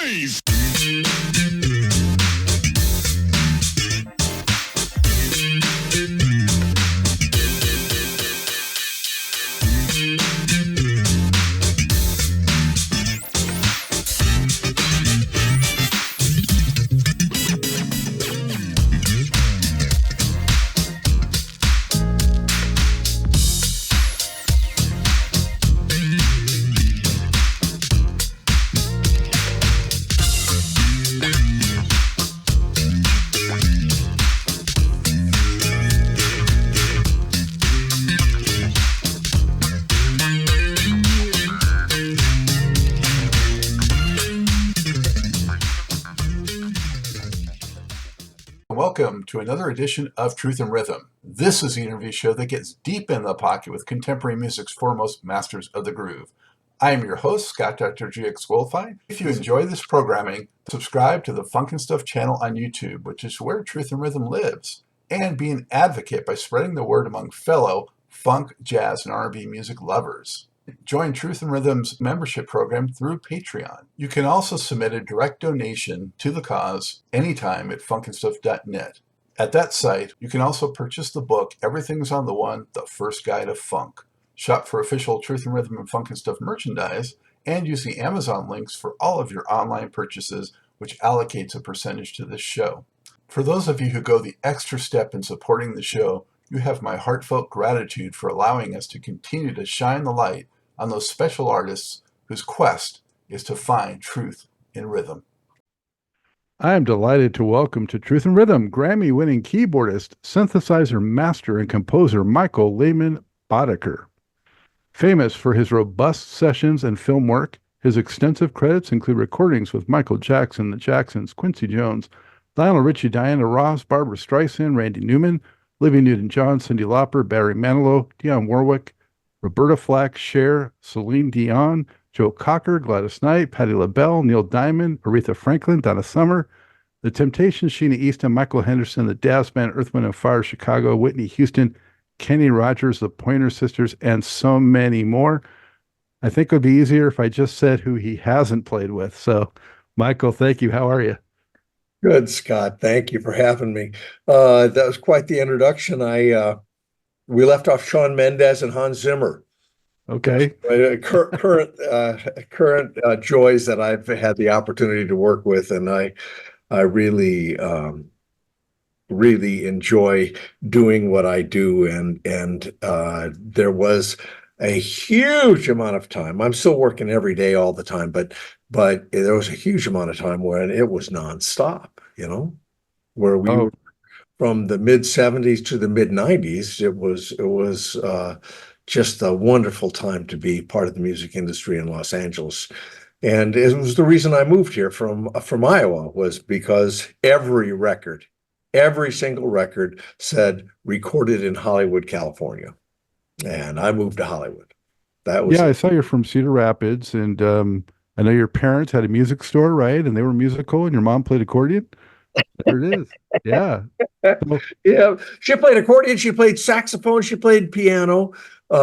noise! Welcome to another edition of Truth and Rhythm. This is the interview show that gets deep in the pocket with contemporary music's foremost masters of the groove. I am your host, Scott Dr. GX Goldfine. If you enjoy this programming, subscribe to the Funk and Stuff channel on YouTube, which is where Truth and Rhythm lives, and be an advocate by spreading the word among fellow funk, jazz, and R&B music lovers. Join Truth and Rhythm's membership program through Patreon. You can also submit a direct donation to the cause anytime at funkandstuff.net. At that site, you can also purchase the book Everything's on the One, The First Guide of Funk. Shop for official Truth and Rhythm and Funk and Stuff merchandise, and use the Amazon links for all of your online purchases, which allocates a percentage to this show. For those of you who go the extra step in supporting the show, you have my heartfelt gratitude for allowing us to continue to shine the light on those special artists whose quest is to find truth in rhythm. I am delighted to welcome to Truth and Rhythm Grammy-winning keyboardist, synthesizer master, and composer Michael Lehmann Boddicker. Famous for his robust sessions and film work, his extensive credits include recordings with Michael Jackson, the Jacksons, Quincy Jones, Lionel Richie, Diana Ross, Barbra Streisand, Randy Newman, Olivia Newton-John, Cyndi Lauper, Barry Manilow, Dionne Warwick, Roberta Flack, Cher, Celine Dion, Joe Cocker, Gladys Knight, Patti LaBelle, Neil Diamond, Aretha Franklin, Donna Summer, The Temptations, Sheena Easton, Michael Henderson, the Jazz Band, Earth, Wind & Fire, Chicago, Whitney Houston, Kenny Rogers, the Pointer Sisters, and so many more. I think it would be easier if I just said who he hasn't played with. So, Michael, thank you. How are you? Good, Scott. Thank you for having me. That was quite the introduction. We left off Shawn Mendes and Hans Zimmer. Okay. Current joys that I've had the opportunity to work with, and I really really enjoy doing what I do. And there was a huge amount of time. I'm still working every day, all the time, but there was a huge amount of time when it was nonstop. Where we were from the mid 70s to the mid 90s. It was just a wonderful time to be part of the music industry in Los Angeles. And it was the reason I moved here from Iowa, was because every single record said recorded in Hollywood, California. And I moved to Hollywood. I saw you're from Cedar Rapids, and I know your parents had a music store, right? And they were musical, and your mom played accordion. There it is. Yeah. Yeah. She played accordion. She played saxophone. She played piano. She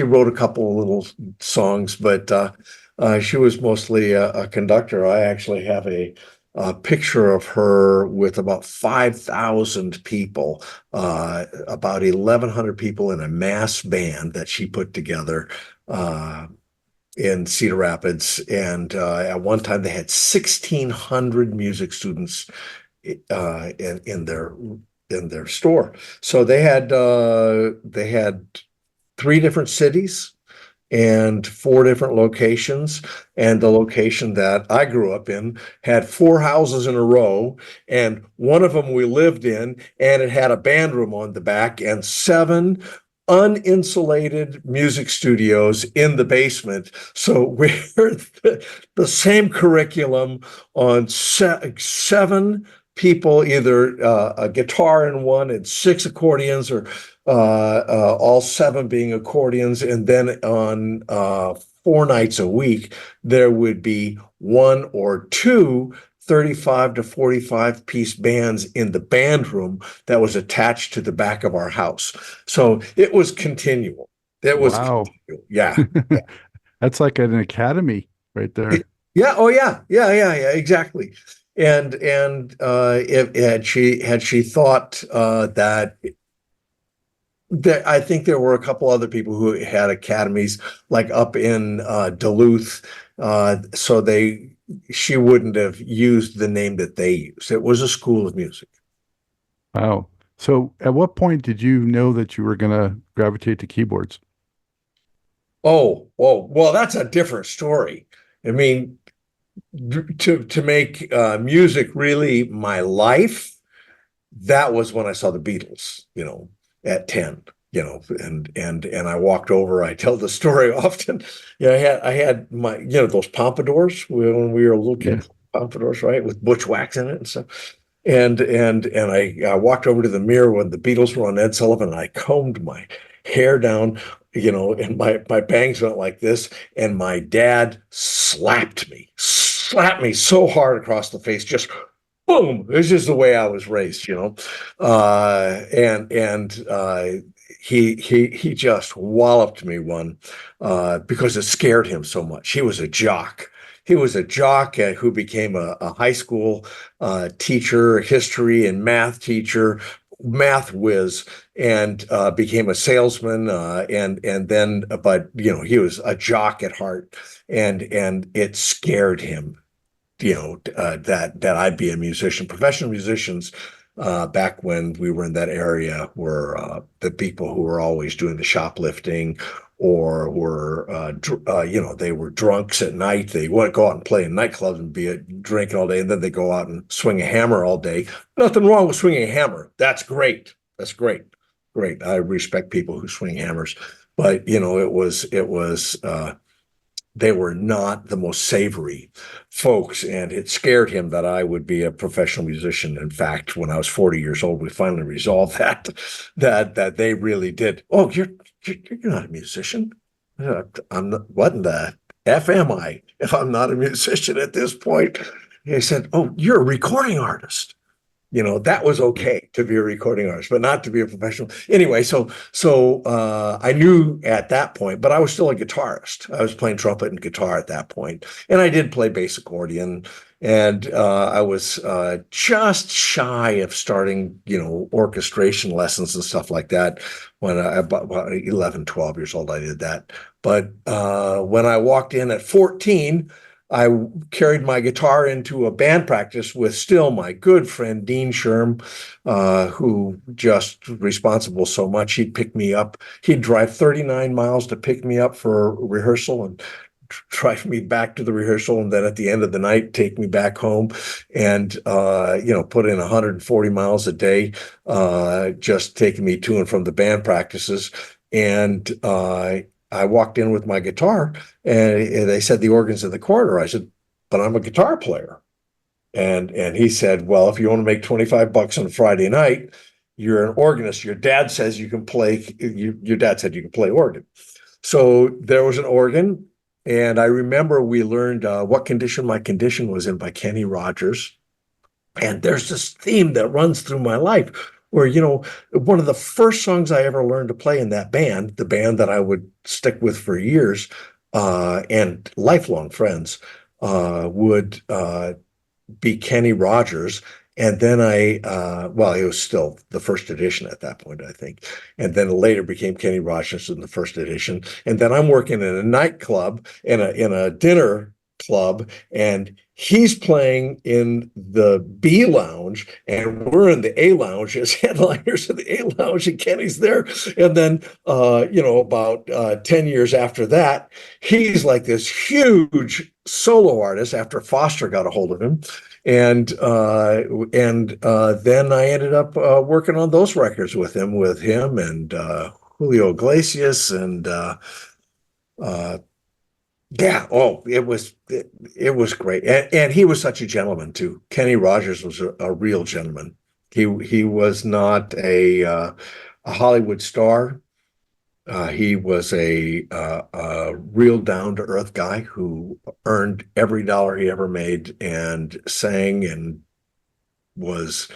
wrote a couple of little songs, but she was mostly a conductor. I actually have a picture of her with about 5,000 people, about 1,100 people in a mass band that she put together in Cedar Rapids. And at one time they had 1,600 music students in their store. So they had 3 different cities and 4 different locations. And the location that I grew up in had 4 houses in a row, and one of them we lived in, and it had a band room on the back and 7 uninsulated music studios in the basement. So we're the same curriculum on 7 people, either a guitar in one and 6 accordions, or all 7 being accordions. And then on 4 nights a week, there would be 1 or 2 35 to 45 piece bands in the band room that was attached to the back of our house. So it was continual. It was wow. continual. Yeah. That's like an academy. right there. Yeah. Oh, yeah. Yeah. Exactly. And if had she thought that I think there were a couple other people who had academies like up in Duluth, so she wouldn't have used the name that they used. It was a school of music. Wow. So at what point did you know that you were going to gravitate to keyboards? Oh, well, that's a different story. I mean, to make music really my life, that was when I saw the Beatles, at 10, and I walked over. I tell the story often. I had my, those pompadours when we were a little Yeah. kid, pompadours, right, with Butch Wax in it and stuff. And I walked over to the mirror when the Beatles were on Ed Sullivan, and I combed my hair down, and my bangs went like this, and my dad slapped me so hard across the face, just boom. It's just the way I was raised, and he just walloped me one because it scared him so much. He was a jock. He was a jock who became a high school teacher, history and math teacher, math whiz, and became a salesman. And then, but he was a jock at heart, and it scared him. That I'd be a musician. Professional musicians back when we were in that area were the people who were always doing the shoplifting, or were they were drunks at night. They want to go out and play in nightclubs and be drinking all day, and then they go out and swing a hammer all day. Nothing wrong with swinging a hammer. That's great. That's great. Great. I respect people who swing hammers, but it was they were not the most savory folks, and it scared him that I would be a professional musician. In fact, when I was 40 years old, we finally resolved that they really did. Oh, you're not a musician. I'm not. What in the F am I if I'm not a musician at this point? He said, "Oh, you're a recording artist." That was okay to be a recording artist, but not to be a professional. Anyway, so I knew at that point, but I was still a guitarist. I was playing trumpet and guitar at that point, and I did play bass accordion. And I was just shy of starting, orchestration lessons and stuff like that. When I about 11, 12 years old, I did that. But when I walked in at 14, I carried my guitar into a band practice with still my good friend Dean Sherm, who just responsible so much. He'd pick me up. He'd drive 39 miles to pick me up for rehearsal and drive me back to the rehearsal, and then at the end of the night take me back home, and put in 140 miles a day, just taking me to and from the band practices. And I walked in with my guitar, and they said the organ's in the corner. I said, but I'm a guitar player. And he said, well, if you want to make $25 on a Friday night, you're an organist. Your dad says you can play. Your dad said you can play organ. So there was an organ, and I remember we learned What Condition My Condition was in by Kenny Rogers. And there's this theme that runs through my life where, one of the first songs I ever learned to play in that band, the band that I would stick with for years, and lifelong friends, would be Kenny Rogers. And then it was still the first edition at that point, I think. And then it later became Kenny Rogers in the first edition. And then I'm working in a nightclub, in a dinner club, and he's playing in the B lounge, and we're in the A lounge as headliners in the A lounge, and Kenny's there. And then, about 10 years after that, he's like this huge solo artist after Foster got a hold of him. And then I ended up working on those records with him and Julio Iglesias, and yeah. Oh, it was great. And he was such a gentleman too. Kenny Rogers was a real gentleman. He was not a Hollywood star. He was a real down to earth guy who earned every dollar he ever made, and sang, and was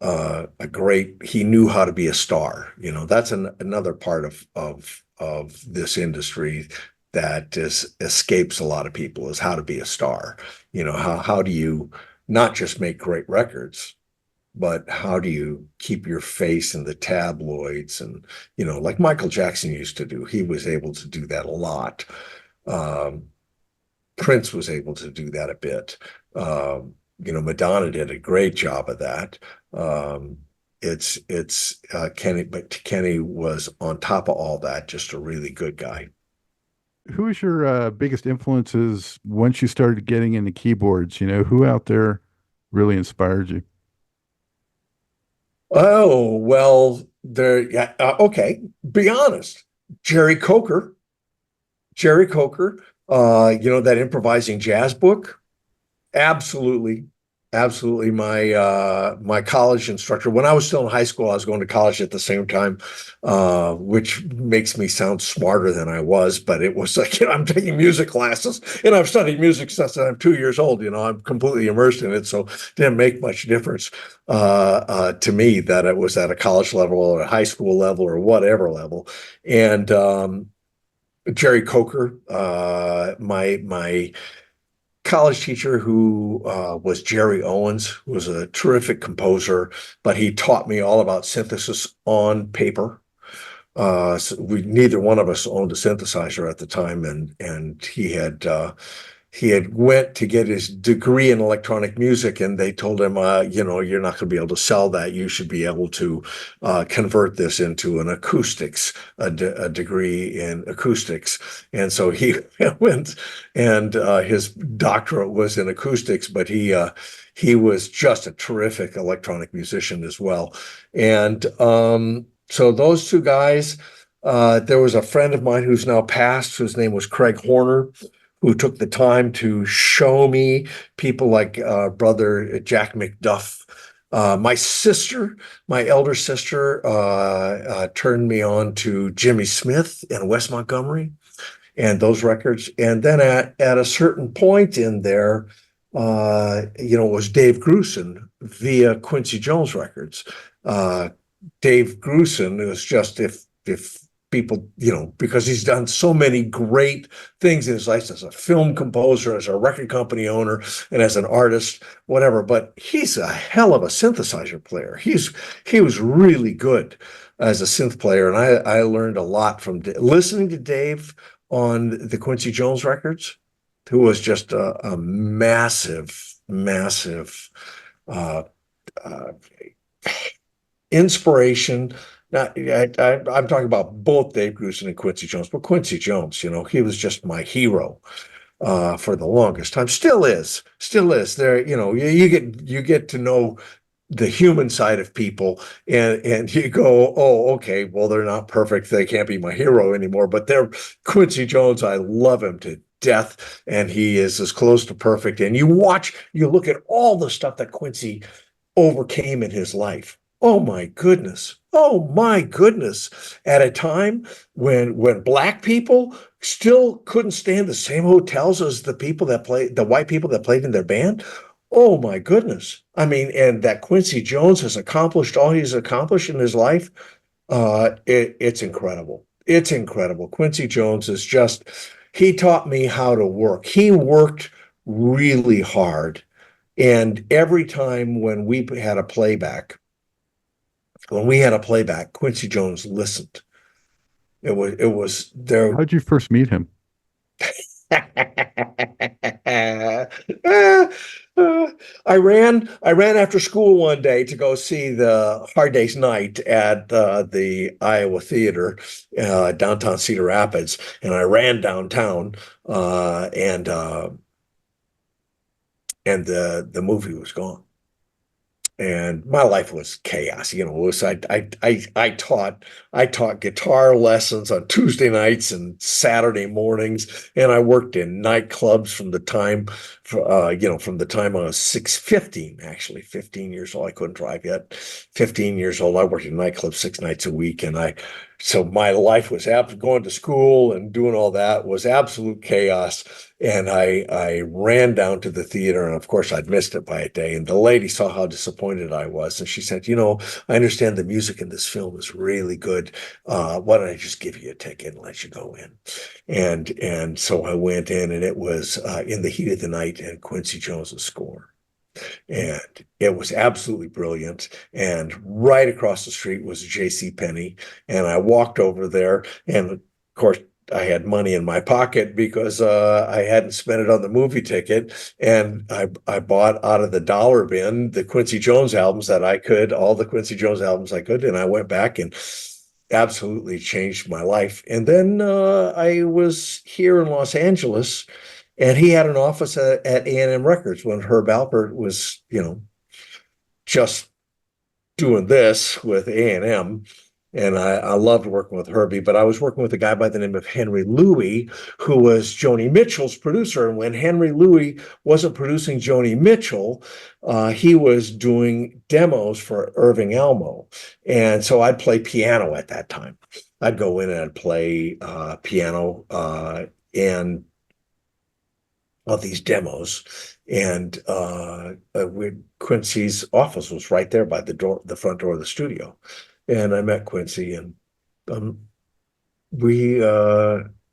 he knew how to be a star. That's another part of this industry. that escapes a lot of people is how to be a star. How do you not just make great records, but how do you keep your face in the tabloids? And, like Michael Jackson used to do, he was able to do that a lot. Prince was able to do that a bit. Madonna did a great job of that. It's Kenny, but Kenny was on top of all that, just a really good guy. Who was your biggest influences once you started getting into keyboards? Who out there really inspired you? Oh, well, yeah, okay. Be honest. Jerry Coker, Jerry Coker, that improvising jazz book. Absolutely. Absolutely. My college instructor, when I was still in high school, I was going to college at the same time, which makes me sound smarter than I was, but it was like, I'm taking music classes and I've studied music since I'm 2 years old. I'm completely immersed in it. So it didn't make much difference to me that it was at a college level or a high school level or whatever level. And Jerry Coker, my college teacher who was Jerry Owens, who was a terrific composer, but he taught me all about synthesis on paper. So neither one of us owned a synthesizer at the time, and he had went to get his degree in electronic music, and they told him, you're not going to be able to sell that. You should be able to convert this into an acoustics, a degree in acoustics. And so he went, and his doctorate was in acoustics, but he was just a terrific electronic musician as well. And so those two guys. There was a friend of mine who's now passed, whose name was Craig Horner, who took the time to show me people like brother Jack McDuff. My elder sister, turned me on to Jimmy Smith and Wes Montgomery and those records. And then at a certain point in there, it was Dave Grusin via Quincy Jones records. Dave Grusin was just, if people, because he's done so many great things in his life as a film composer, as a record company owner, and as an artist, whatever. But he's a hell of a synthesizer player. He was really good as a synth player, and I learned a lot from listening to Dave on the Quincy Jones records, who was just a massive, massive inspiration. I'm talking about both Dave Grusin and Quincy Jones, but Quincy Jones, he was just my hero for the longest time. Still is. There, you get to know the human side of people, and you go, oh, okay, well, they're not perfect. They can't be my hero anymore, but they're Quincy Jones. I love him to death, and he is as close to perfect. And you look at all the stuff that Quincy overcame in his life. Oh my goodness. At a time when black people still couldn't stand the same hotels as the white people that played in their band. Oh my goodness. I mean, and that Quincy Jones has accomplished all he's accomplished in his life. It's incredible. It's incredible. Quincy Jones he taught me how to work. He worked really hard. And every time when we had a playback, Quincy Jones listened. It was there. How'd you first meet him? I ran after school one day to go see the Hard Day's Night at the Iowa Theater, downtown Cedar Rapids, and I ran downtown, and the movie was gone. And my life was chaos. I taught guitar lessons on Tuesday nights and Saturday mornings, and I worked in nightclubs from the time I was 15 years old. I couldn't drive yet. 15 years old, I worked in nightclubs 6 nights a week, and I so my life was going to school and doing all that was absolute chaos. And I ran down to the theater, and of course I'd missed it by a day. And the lady saw how disappointed I was, and she said, I understand the music in this film is really good. Why don't I just give you a ticket and let you go in? And so I went in, and it was In the Heat of the Night and Quincy Jones's score. And it was absolutely brilliant. And right across the street was J.C. Penney. And I walked over there, and of course, I had money in my pocket because I hadn't spent it on the movie ticket. And I bought out of the dollar bin the Quincy Jones albums all the Quincy Jones albums I could. And I went back and absolutely changed my life. And then I was here in Los Angeles, and he had an office at A&M Records when Herb Alpert was, just doing this with A&M. And I loved working with Herbie, but I was working with a guy by the name of Henry Louie, who was Joni Mitchell's producer. And when Henry Louie wasn't producing Joni Mitchell, he was doing demos for Irving Almo. And so I'd play piano at that time. I'd go in and I'd play piano and of these demos. And Quincy's office was right there by the front door of the studio. And I met Quincy, and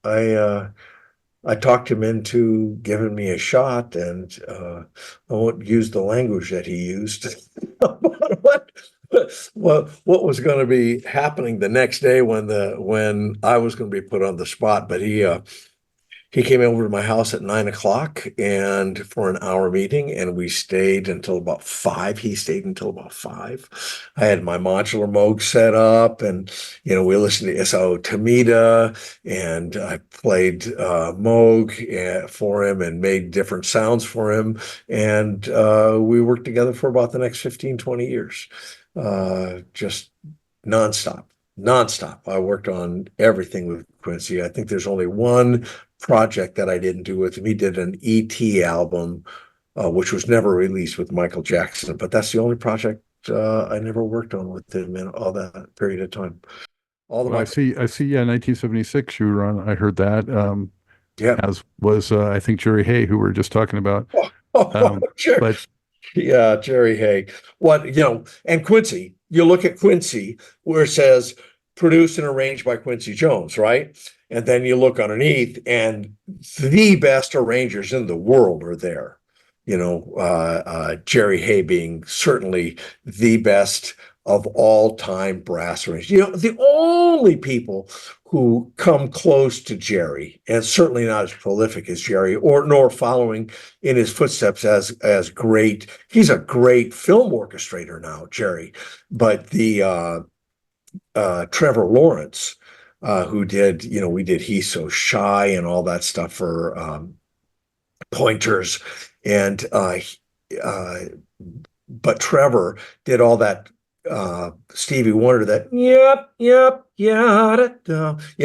I talked him into giving me a shot, and I won't use the language that he used about what was going to be happening the next day when I was going to be put on the spot. But he came over to my house at 9 o'clock and for an hour meeting, and we stayed until about 5. He stayed until about 5. I had my modular Moog set up, and we listened to S.O. Tamida, and I played Moog for him and made different sounds for him. And we worked together for about the next 15, 20 years, just nonstop. I worked on everything with Quincy. I think there's only one project that I didn't do with him. He did an E.T. album, which was never released with Michael Jackson, but that's the only project I never worked on with him in all that period of time. I see. Yeah, 1976 you were on. I heard that. Yeah. As was, I think, Jerry Hay, who we were just talking about. Sure. But yeah, Jerry Hay. And Quincy, you look at Quincy where it says produced and arranged by Quincy Jones, right? And then you look underneath, and the best arrangers in the world are there. Jerry Hay being certainly the best of all time brass arrangers. The only people who come close to Jerry, and certainly not as prolific as Jerry, nor following in his footsteps as great. He's a great film orchestrator now, Jerry, but the Trevor Lawrence, who did, we did He's So Shy and all that stuff for Pointers, and but Trevor did all that Stevie Wonder, that yep, yeah,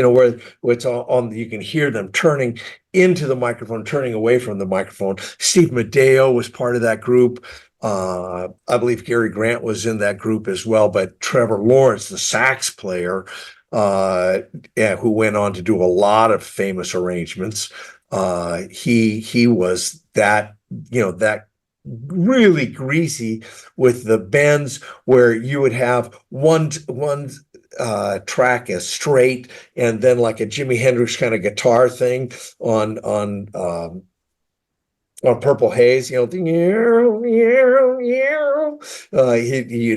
where it's all on. You can hear them turning into the microphone, turning away from the microphone. Steve Madeo was part of that group. I believe Gary Grant was in that group as well, but Trevor Lawrence, the sax player, who went on to do a lot of famous arrangements, he was that, that really greasy with the bends where you would have one track as straight, and then like a Jimi Hendrix kind of guitar thing on Purple Haze, you'd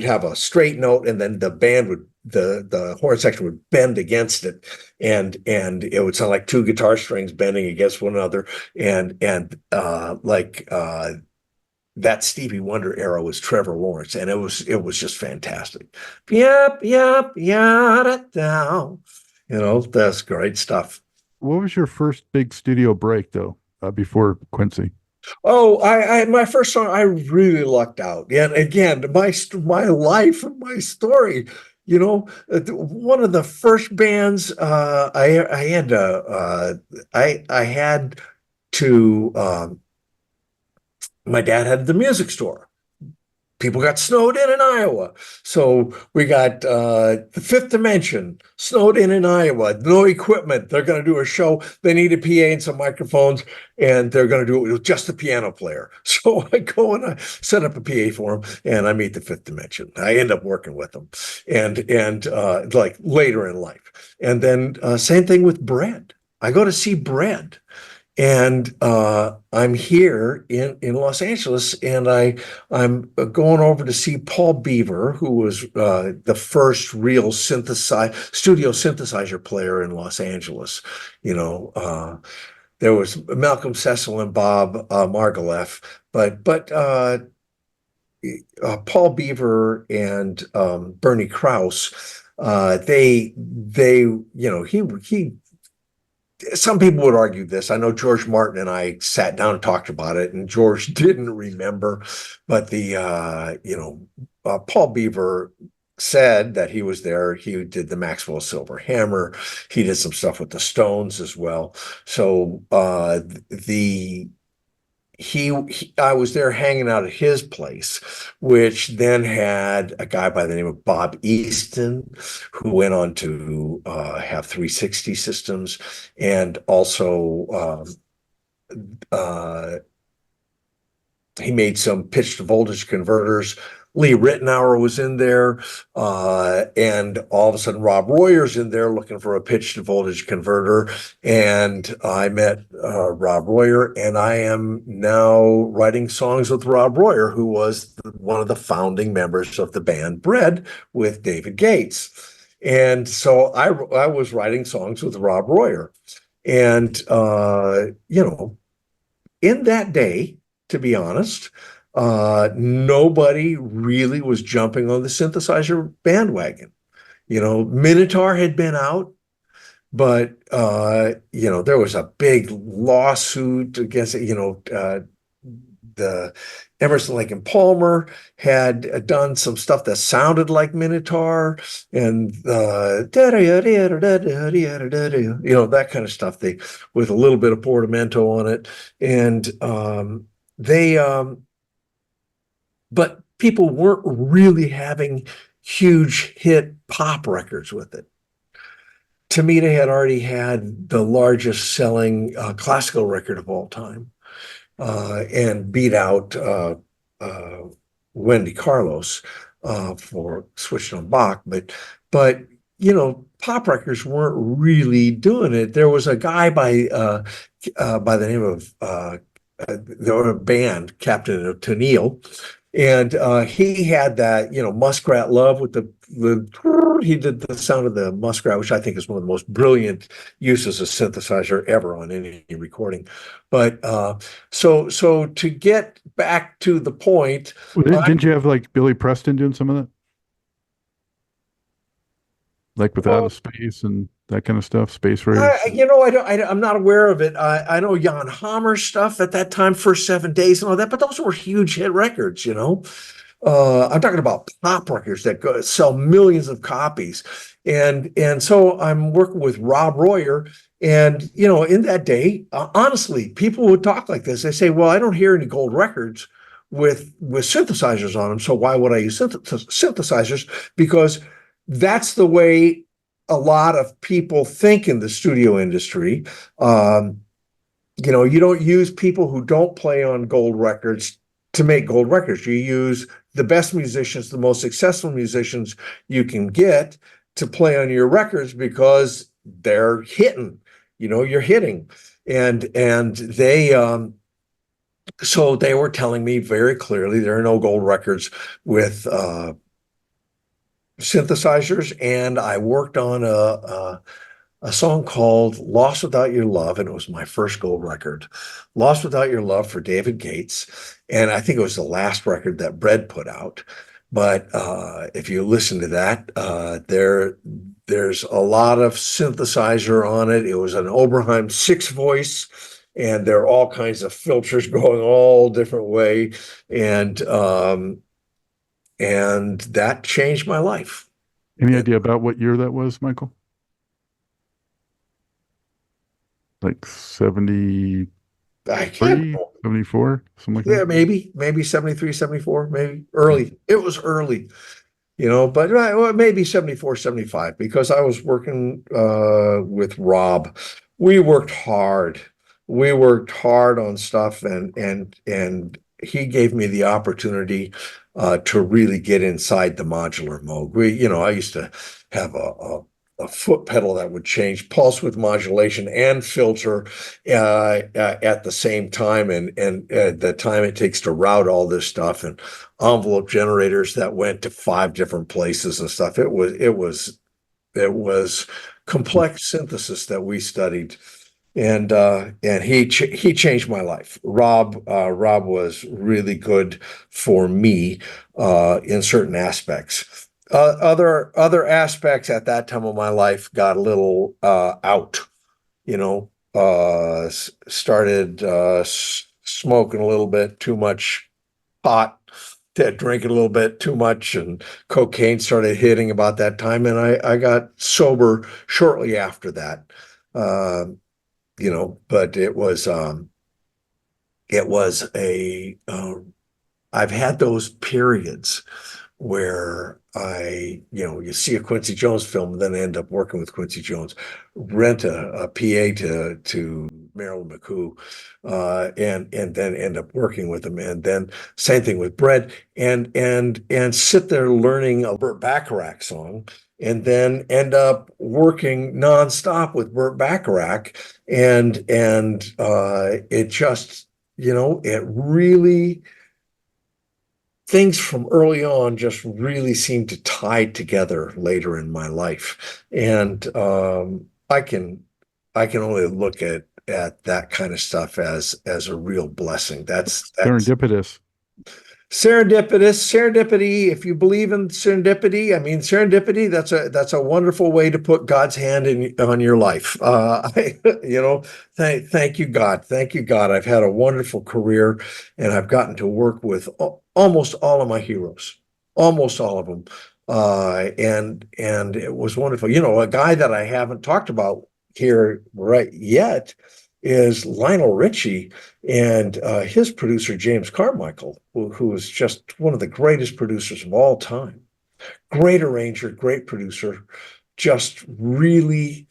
have a straight note, and then the horn section would bend against it, and it would sound like two guitar strings bending against one another, and that Stevie Wonder era was Trevor Lawrence, and it was just fantastic. Yep, down. That's great stuff. What was your first big studio break, though, before Quincy? Oh, my first song, I really lucked out. And again, my life and my story, one of the first bands I had to my dad had the music store people got snowed in Iowa. So we got the Fifth Dimension snowed in Iowa. No equipment. They're going to do a show. They need a PA and some microphones, and they're going to do it with just a piano player. So I go and I set up a PA for them, and I meet the Fifth Dimension. I end up working with them, and like later in life. And then same thing with Bread. I go to see Bread. And I'm here in Los Angeles, and I'm going over to see Paul Beaver, who was the first real studio synthesizer player in Los Angeles. There was Malcolm Cecil and Bob Margouleff, but Paul Beaver and Bernie Krause, he some people would argue this. I know George Martin and I sat down and talked about it, and George didn't remember, but Paul Beaver said that he was there. He did the Maxwell Silver Hammer. He did some stuff with the Stones as well. So I was there hanging out at his place, which then had a guy by the name of Bob Easton, who went on to have 360 systems, and also he made some pitch to voltage converters. Lee Ritenour was in there, and all of a sudden Rob Royer's in there looking for a pitch to voltage converter. And I met Rob Royer, and I am now writing songs with Rob Royer, who was one of the founding members of the band Bread with David Gates. And so I was writing songs with Rob Royer. And, in that day, to be honest, nobody really was jumping on the synthesizer bandwagon. Minotaur had been out, but there was a big lawsuit against the Emerson, Lake and Palmer had done some stuff that sounded like Minotaur, and that kind of stuff. They with a little bit of portamento on it, and but people weren't really having huge hit pop records with it. Tamita had already had the largest selling classical record of all time, and beat out Wendy Carlos for Switching on Bach. But pop records weren't really doing it. There was a guy by the name of there was a band, Captain Tennille, and he had that, Muskrat Love with the he did the sound of the muskrat, which I think is one of the most brilliant uses of synthesizer ever on any recording. But so to get back to the point, didn't you have like Billy Preston doing some of that, like with Out of Space and that kind of stuff, Space Race? I'm not aware of it. I know Jan Hammer's stuff at that time, First 7 Days and all that, but those were huge hit records, I'm talking about pop records that sell millions of copies. And so I'm working with Rob Royer. And, in that day, honestly, people would talk like this. They say, well, I don't hear any gold records with synthesizers on them. So why would I use synthesizers? Because that's the way a lot of people think in the studio industry. You don't use people who don't play on gold records to make gold records. You use the best musicians, the most successful musicians you can get to play on your records because they're hitting, you're hitting. And they, so they were telling me very clearly there are no gold records with synthesizers. And I worked on a song called Lost Without Your Love, and it was my first gold record. Lost Without Your Love for David Gates. And I think it was the last record that Bread put out. But if you listen to that, there's a lot of synthesizer on it. It was an Oberheim 6-voice, and there are all kinds of filters going all different way. And that changed my life. Any idea about what year that was, Michael? Like 70, I can't. 74, something like Yeah, that. maybe 73, 74, maybe early. It was early, but well, maybe 74, 75, because I was working with Rob. We worked hard. We worked hard on stuff, and he gave me the opportunity to really get inside the modular mode. I used to have a foot pedal that would change pulse width modulation and filter at the same time, and the time it takes to route all this stuff, and envelope generators that went to 5 different places and stuff. It was complex synthesis that we studied, and he changed my life. Rob was really good for me in certain aspects. Other aspects at that time of my life got a little out. Started smoking a little bit too much pot, drinking a little bit too much, and cocaine started hitting about that time, and I got sober shortly after that. But it was I've had those periods where you see a Quincy Jones film and then end up working with Quincy Jones, rent a PA to Marilyn McCoo, and then end up working with him, and then same thing with Brett, and sit there learning a Burt Bacharach song, and then end up working nonstop with Burt Bacharach, and it just it really, things from early on just really seemed to tie together later in my life. And I can only look at that kind of stuff as a real blessing. That's Serendipitous. Serendipity. If you believe in serendipity, I mean, serendipity, that's a wonderful way to put God's hand on your life. Thank you, God. Thank you, God. I've had a wonderful career, and I've gotten to work with almost all of my heroes, almost all of them. And it was wonderful. A guy that I haven't talked about here right yet is Lionel Richie and his producer, James Carmichael, who is just one of the greatest producers of all time. Great arranger, great producer, just really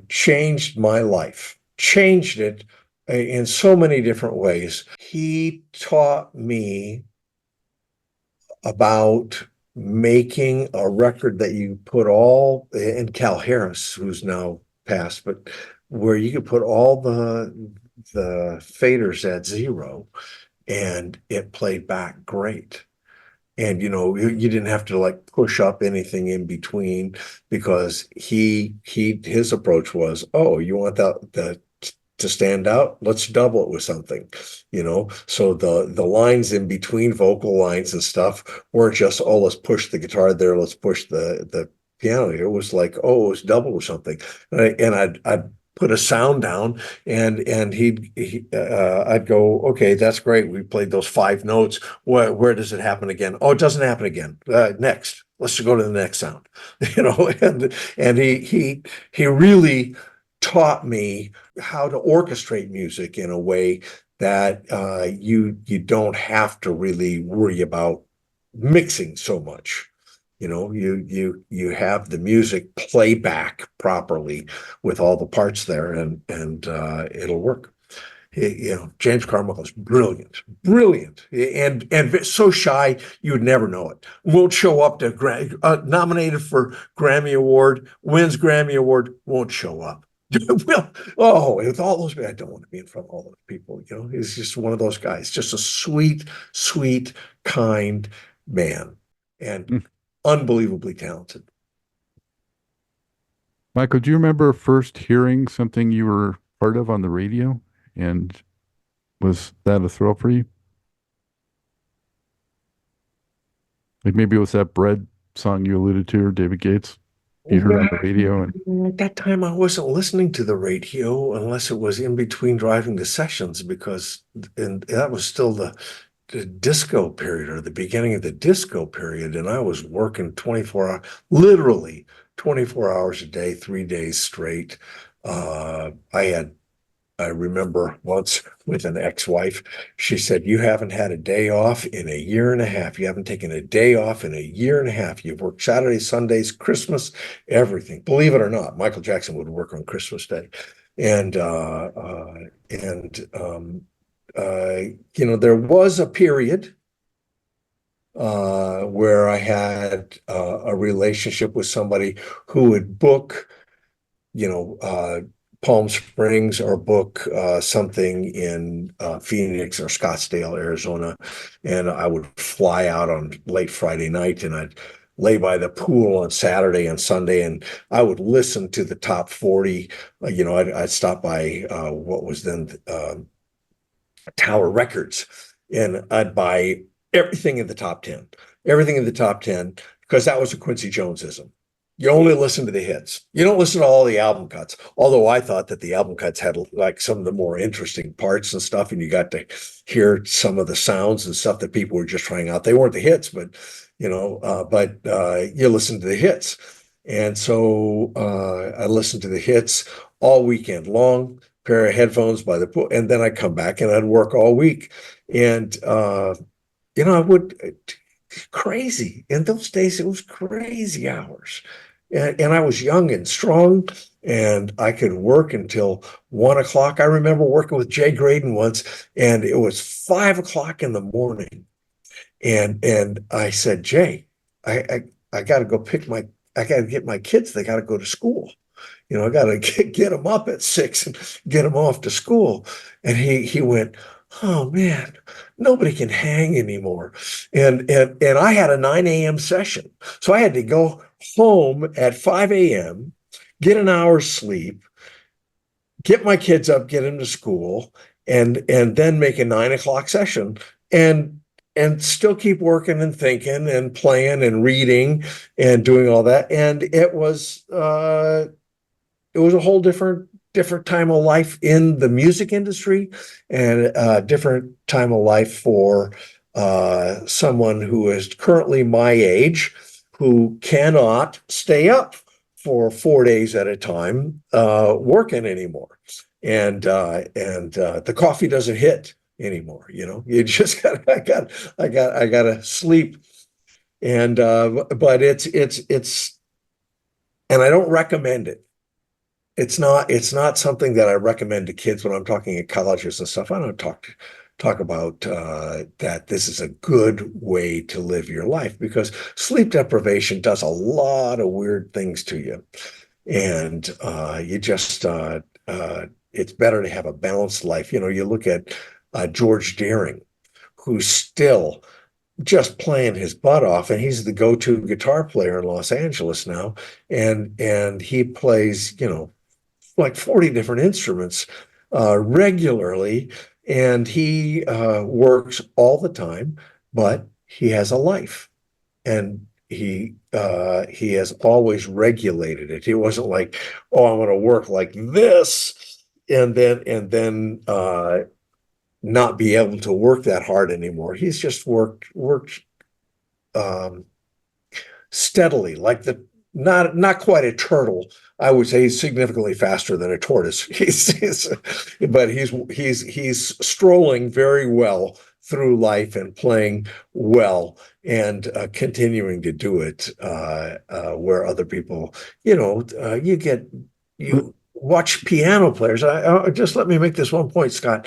changed my life, changed it in so many different ways. He taught me about making a record that you put all, and Cal Harris, who's now passed, but where you could put all the faders at 0 and it played back great. And you didn't have to like push up anything in between, because his approach was, oh, you want that to stand out? Let's double it with something, so the lines in between vocal lines and stuff weren't just, oh, let's push the guitar there, let's push the piano. It was like, oh, it's double or something. And I'd put a sound down, and I'd go, okay, that's great. We played those 5 notes. Where does it happen again? Oh, it doesn't happen again. Next, let's go to the next sound. And he really taught me how to orchestrate music in a way that you don't have to really worry about mixing so much. You have the music play back properly with all the parts there, and it'll work. James Carmichael is brilliant, and so shy you would never know it. Won't show up to nominated for Grammy Award, wins Grammy Award, won't show up. Well, with all those, I don't want to be in front of all those people. He's just one of those guys, just a sweet, kind man, and unbelievably talented. Michael, do you remember first hearing something you were part of on the radio? And was that a thrill for you? Like maybe it was that Bread song you alluded to, or David Gates you heard on the radio. And at that time, I wasn't listening to the radio unless it was in between driving to sessions, because that was still the disco period, or the beginning of the disco period, and I was working 24 hours, literally 24 hours a day, 3 days straight. I had I remember once with an ex-wife, she said, "You haven't had a day off in a year and a half. You haven't taken a day off in a year and a half. You've worked Saturdays, Sundays, Christmas, everything." Believe it or not, Michael Jackson would work on Christmas Day. And and there was a period where I had a relationship with somebody who would book, Palm Springs or book something in Phoenix or Scottsdale, Arizona. And I would fly out on late Friday night and I'd lay by the pool on Saturday and Sunday. And I would listen to the top 40. I'd stop by what was then Tower Records, and I'd buy everything in the top 10, everything in the top 10, because that was a Quincy Jonesism. You only listen to the hits. You don't listen to all the album cuts. Although I thought that the album cuts had like some of the more interesting parts and stuff, and you got to hear some of the sounds and stuff that people were just trying out. They weren't the hits, but you listen to the hits. And so I listened to the hits all weekend long, pair of headphones by the pool, and then I'd come back and I'd work all week. And I would crazy. In those days, it was crazy hours. And I was young and strong, and I could work until 1 o'clock. I remember working with Jay Graydon once, and it was 5 o'clock in the morning. And I said, "Jay, I got to go I got to get my kids. They got to go to school. I got to get them up at 6 and get them off to school." And he went, "Oh man, nobody can hang anymore." And I had a 9 a.m. session. So I had to go home at 5 a.m., get an hour's sleep, get my kids up, get them to school, and then make a 9 o'clock session and still keep working and thinking and playing and reading and doing all that. And it was a whole different time of life in the music industry, and a different time of life for someone who is currently my age, who cannot stay up for 4 days at a time working anymore. And the coffee doesn't hit anymore. You just I gotta sleep. And but it's and I don't recommend it. It's not something that I recommend to kids when I'm talking at colleges and stuff. I don't talk about that this is a good way to live your life, because sleep deprivation does a lot of weird things to you. And you just it's better to have a balanced life. You look at George Deering, who's still just playing his butt off, and he's the go-to guitar player in Los Angeles now. And he plays, like 40 different instruments regularly, and he works all the time, but he has a life, and he has always regulated it. He wasn't like, "Oh, I'm going to work like this," and then not be able to work that hard anymore. He's just worked steadily, like not quite a turtle. I would say he's significantly faster than a tortoise. But he's strolling very well through life and playing well, and continuing to do it where other people, you watch piano players. Just let me make this one point, Scott.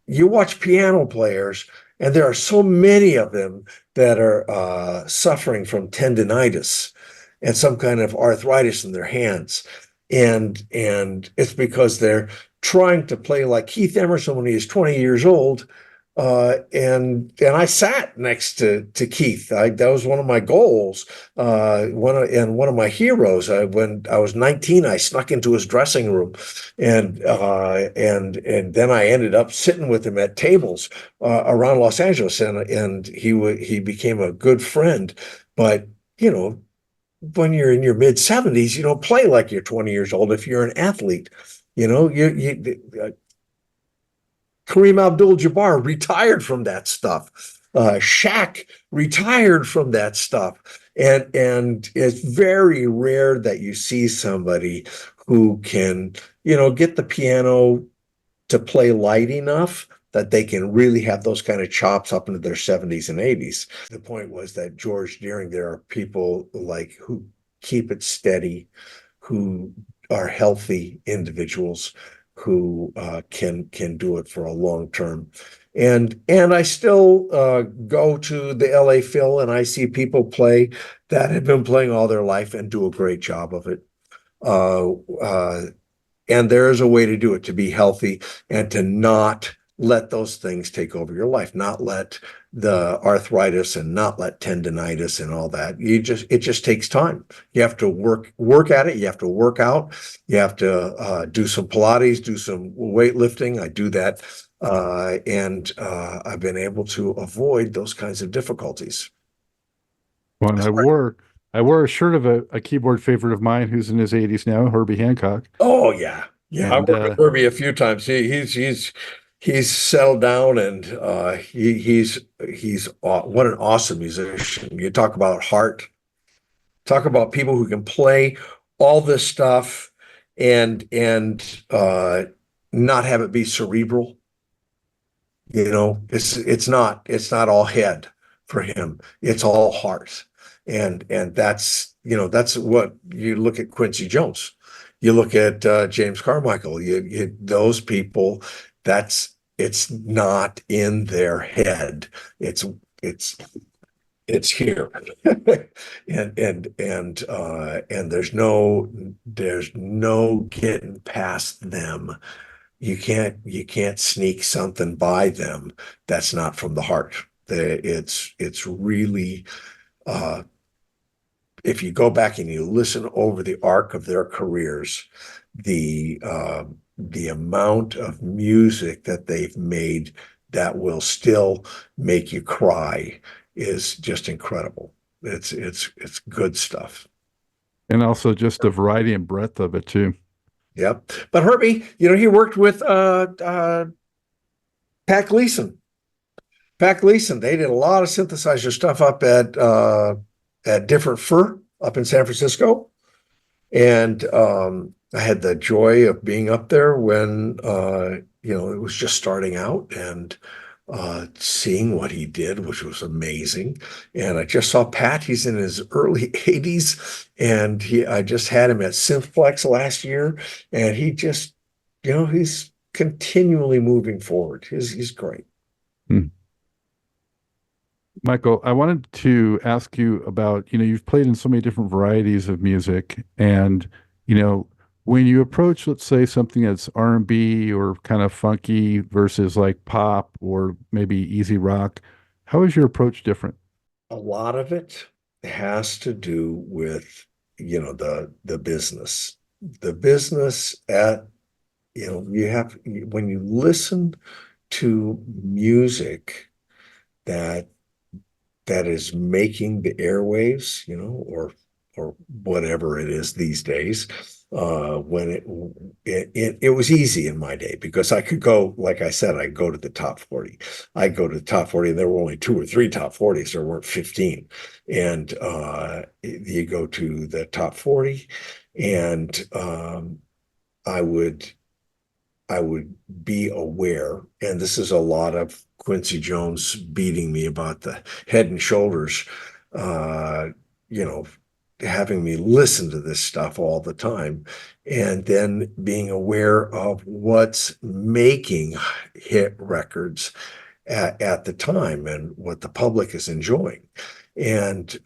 You watch piano players, and there are so many of them that are suffering from tendinitis and some kind of arthritis in their hands. And it's because they're trying to play like Keith Emerson when he was 20 years old. And I sat next to Keith. That was one of my goals. One of my heroes. When I was 19, I snuck into his dressing room, and then I ended up sitting with him at tables around Los Angeles, and he became a good friend. But when you're in your mid 70s, you don't play like you're 20 years old if you're an athlete. Kareem Abdul-Jabbar retired from that stuff. Shaq retired from that stuff. And it's very rare that you see somebody who can, get the piano to play light enough that they can really have those kind of chops up into their 70s and 80s. The point was that George Deering, there are people like who keep it steady, who are healthy individuals who can do it for a long term. And I still go to the LA Phil and I see people play that have been playing all their life and do a great job of it. Uh, uh, and there is a way to do it, to be healthy and to not let those things take over your life, not let the arthritis and not let tendonitis and all that. It just takes time. You have to work at it. You have to work out. You have to do some Pilates, do some weightlifting. I do that. And I've been able to avoid those kinds of difficulties. Well, and I wore a shirt of a keyboard favorite of mine who's in his 80s now, Herbie Hancock. Oh yeah. Yeah, I And worked with Herbie a few times. He's settled down and he's what an awesome musician. You talk about heart, talk about people who can play all this stuff and not have it be cerebral. You know, it's not all head for him. It's all heart. And that's, that's what you look at Quincy Jones. You look at James Carmichael, those people, it's not in their head. It's it's here. And there's no getting past them. You can't sneak something by them that's not from the heart. It's really uh, if you go back and you listen over the arc of their careers, the amount of music that they've made that will still make you cry is just incredible. It's good stuff. also just the variety and breadth of it too. Yep. But Herbie, he worked with Pat Gleason. Pat Gleason, they did a lot of synthesizer stuff up at Different Fur up in San Francisco. And I had the joy of being up there when it was just starting out and seeing what he did, which was amazing. And I just saw Pat, he's in his early 80s, and I just had him at Synthplex last year, and he just, he's continually moving forward. He's great. Hmm. Michael, I wanted to ask you about, you've played in so many different varieties of music and, when you approach, let's say something that's R&B or kind of funky versus like pop or maybe easy rock, how is your approach different? A lot of it has to do with, the business. The business when you listen to music that is making the airwaves, or whatever it is these days. When it was easy in my day because I could go, like I said, I go to the top 40. I go to the top 40, and there were only 2 or 3 top 40s. There weren't 15. And you go to the top 40, and I would be aware, and this is a lot of Quincy Jones beating me about the Head and Shoulders, you know, having me listen to this stuff all the time, and then being aware of what's making hit records at the time and what the public is enjoying. And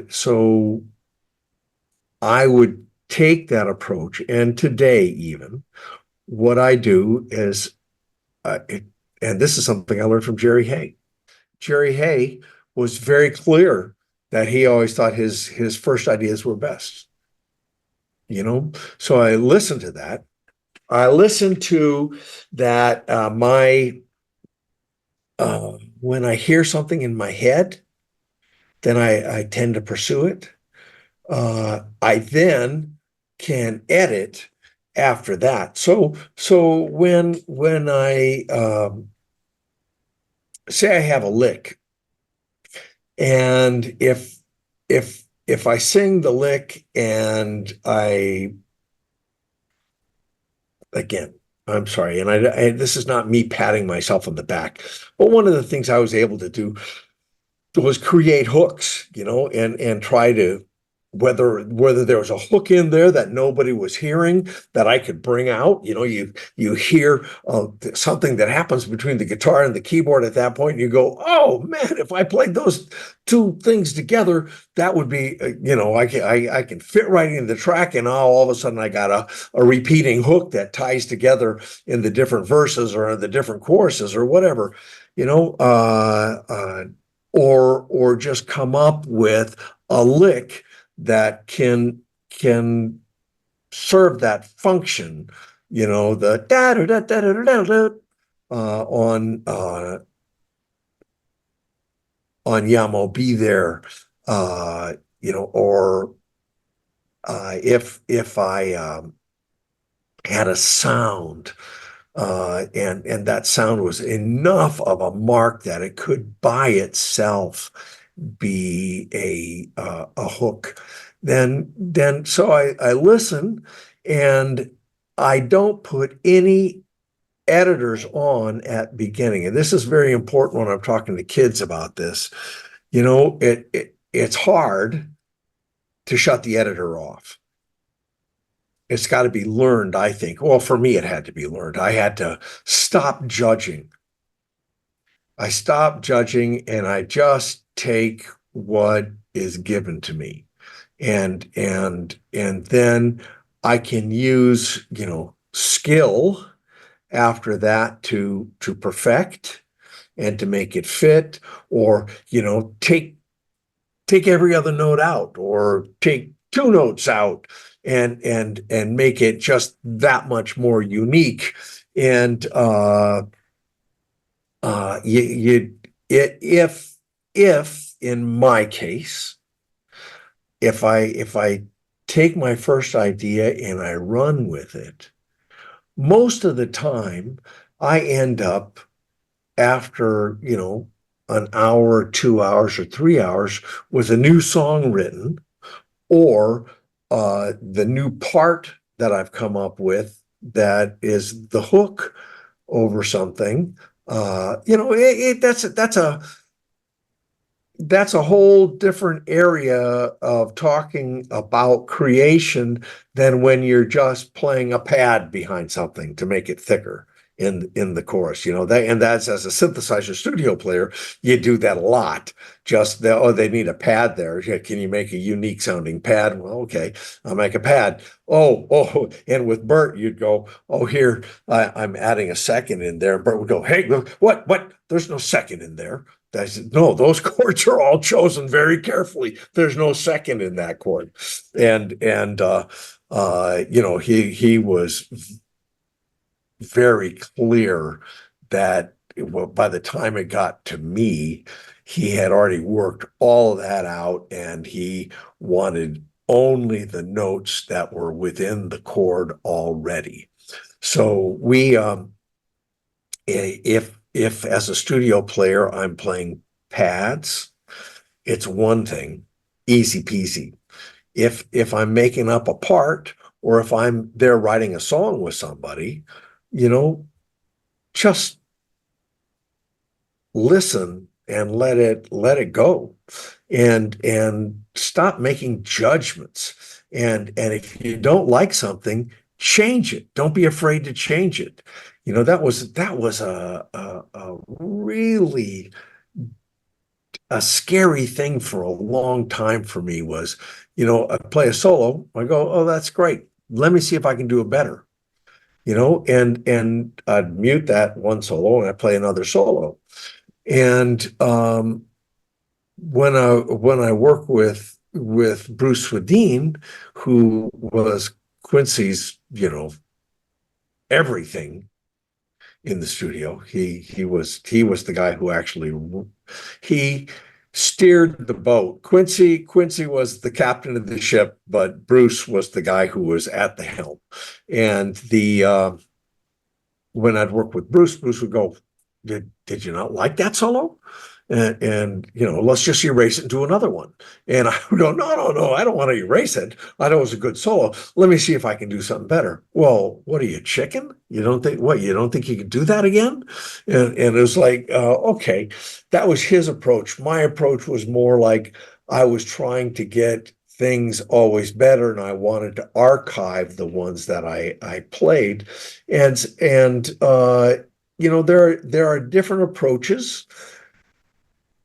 so I would take that approach. And today, even, what I do is, and this is something I learned from Jerry Hay. Jerry Hay was very clear that he always thought his first ideas were best. So I listened to that. I listened to that. When I hear something in my head, then I tend to pursue it. I then can edit after that. So when I say I have a lick, and if I sing the lick and again, I'm sorry, and this is not me patting myself on the back, but one of the things I was able to do was create hooks, and try to whether there was a hook in there that nobody was hearing that I could bring out. You hear something that happens between the guitar and the keyboard at that point, and you go, "Oh man, if I played those two things together, that would be, I can fit right into the track." And all of a sudden, I got a repeating hook that ties together in the different verses or in the different choruses or whatever, you know. Or just come up with a lick that can serve that function, the da da da da da da da on Yamo Be There, or if I had a sound, and that sound was enough of a mark that it could by itself be a hook. Then so I listen, and I don't put any editors on at beginning. And this is very important when I'm talking to kids about this. It's hard to shut the editor off. It's got to be learned, I think. Well, for me, it had to be learned. I had to stop judging. I stop judging, and I just take what is given to me. And then I can use, skill after that to perfect and to make it fit, or, take every other note out, or take two notes out, and make it just that much more unique. And if in my case, if I take my first idea and I run with it, most of the time I end up, after an hour, 2 hours, or 3 hours, with a new song written, or the new part that I've come up with that is the hook over something. That's a whole different area of talking about creation than when you're just playing a pad behind something to make it thicker in the chorus. That's, as a synthesizer studio player, you do that a lot. They need a pad there. Yeah, can you make a unique sounding pad? Well, okay, I'll make a pad. Oh, and with Bert, you'd go, "Oh, here, I'm adding a second in there." Bert would go, "Hey, look, what? There's no second in there." I said, "No, those chords are all chosen very carefully. There's no second in that chord." And he was very clear that, well, by the time it got to me, he had already worked all of that out, and he wanted only the notes that were within the chord already. So if as a studio player I'm playing pads, it's one thing, easy peasy. If I'm making up a part, or if I'm there writing a song with somebody, just listen and let it go, and stop making judgments. And if you don't like something, change it. Don't be afraid to change it. That was a really a scary thing for a long time for me. Was, I play a solo, I go, "Oh, that's great. Let me see if I can do it better." And I'd mute that one solo and I play another solo. And when I work with Bruce Swedien, who was Quincy's, everything in the studio, he was the guy who actually he steered the boat. Quincy was the captain of the ship, but Bruce was the guy who was at the helm. And when I'd work with Bruce would go, did you not like that solo? And let's just erase it and do another one. And I would go, no, I don't want to erase it. I know it was a good solo. Let me see if I can do something better. Well, what are you, chicken? You don't think you could do that again? And it was like, okay, that was his approach. My approach was more like I was trying to get things always better, and I wanted to archive the ones that I played. There are different approaches.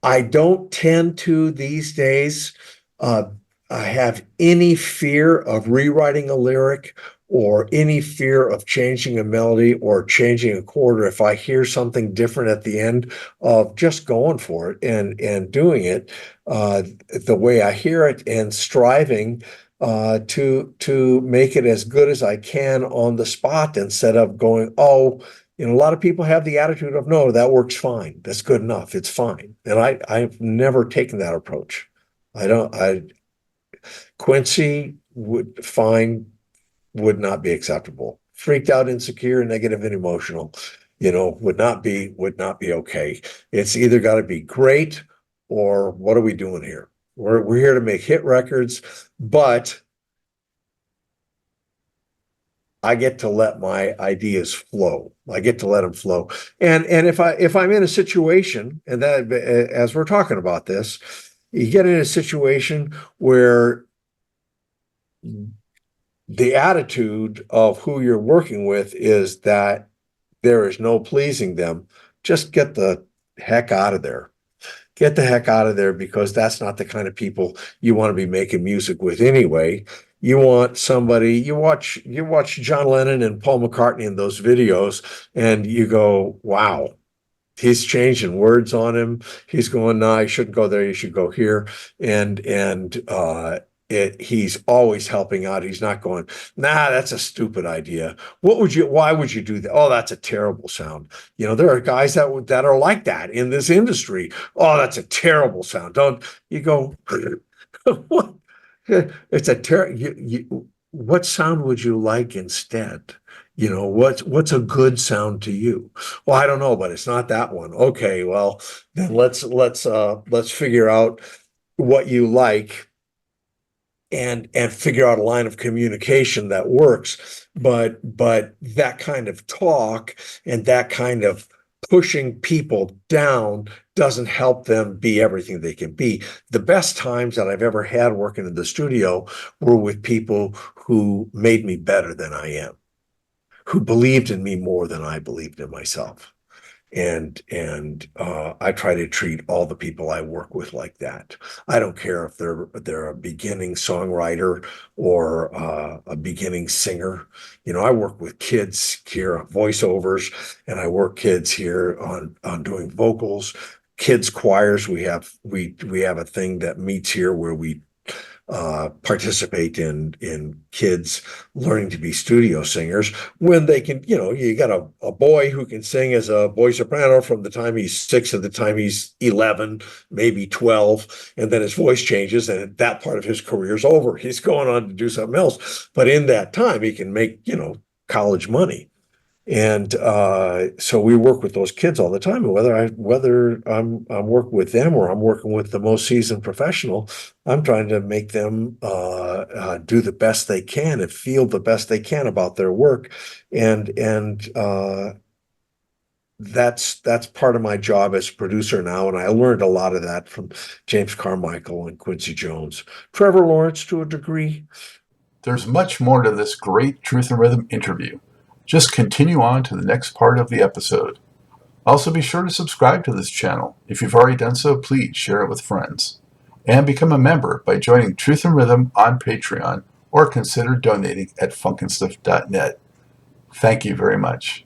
I don't tend to these days uh, have any fear of rewriting a lyric or any fear of changing a melody or changing a chord. Or if I hear something different at the end, of just going for it and doing it the way I hear it and striving to make it as good as I can on the spot instead of going, oh. A lot of people have the attitude of, no, that works fine. That's good enough. It's fine. And I've never taken that approach. Quincy would not be acceptable. Freaked out, insecure, negative, and emotional, would not be okay. It's either got to be great or what are we doing here? We're here to make hit records, but I get to let my ideas flow. I get to let them flow. And if I'm in a situation, and that as we're talking about this, you get in a situation where the attitude of who you're working with is that there is no pleasing them, just get the heck out of there. Get the heck out of there, because that's not the kind of people you want to be making music with anyway. You want somebody, you watch John Lennon and Paul McCartney in those videos, and you go, wow, he's changing words on him. He's going, no, you shouldn't go there. You should go here. He's always helping out. He's not going, nah, that's a stupid idea. Why would you do that? Oh, that's a terrible sound. There are guys that are like that in this industry. Oh, that's a terrible sound. Don't you go, what? It's what sound would you like instead? What's a good sound to you? Well, I don't know, but it's not that one. Okay, well, then let's figure out what you like and figure out a line of communication that works. But that kind of talk and that kind of pushing people down doesn't help them be everything they can be. The best times that I've ever had working in the studio were with people who made me better than I am, who believed in me more than I believed in myself. And I try to treat all the people I work with like that. I don't care if they're a beginning songwriter or a beginning singer. I work with kids here on voiceovers, and I work kids here on doing vocals. Kids choirs. We have a thing that meets here where we participate in kids learning to be studio singers when they can, you got a boy who can sing as a boy soprano from the time he's 6 to the time he's 11, maybe 12, and then his voice changes and that part of his career is over. He's going on to do something else. But in that time, he can make, college money. And so we work with those kids all the time. And whether I'm working with them or I'm working with the most seasoned professional, I'm trying to make them do the best they can and feel the best they can about their work. And that's part of my job as a producer now. And I learned a lot of that from James Carmichael and Quincy Jones, Trevor Lawrence to a degree. There's much more to this great Truth and Rhythm interview. Just continue on to the next part of the episode. Also, be sure to subscribe to this channel. If you've already done so, please share it with friends. And become a member by joining Truth and Rhythm on Patreon or consider donating at funkinstuff.net. Thank you very much.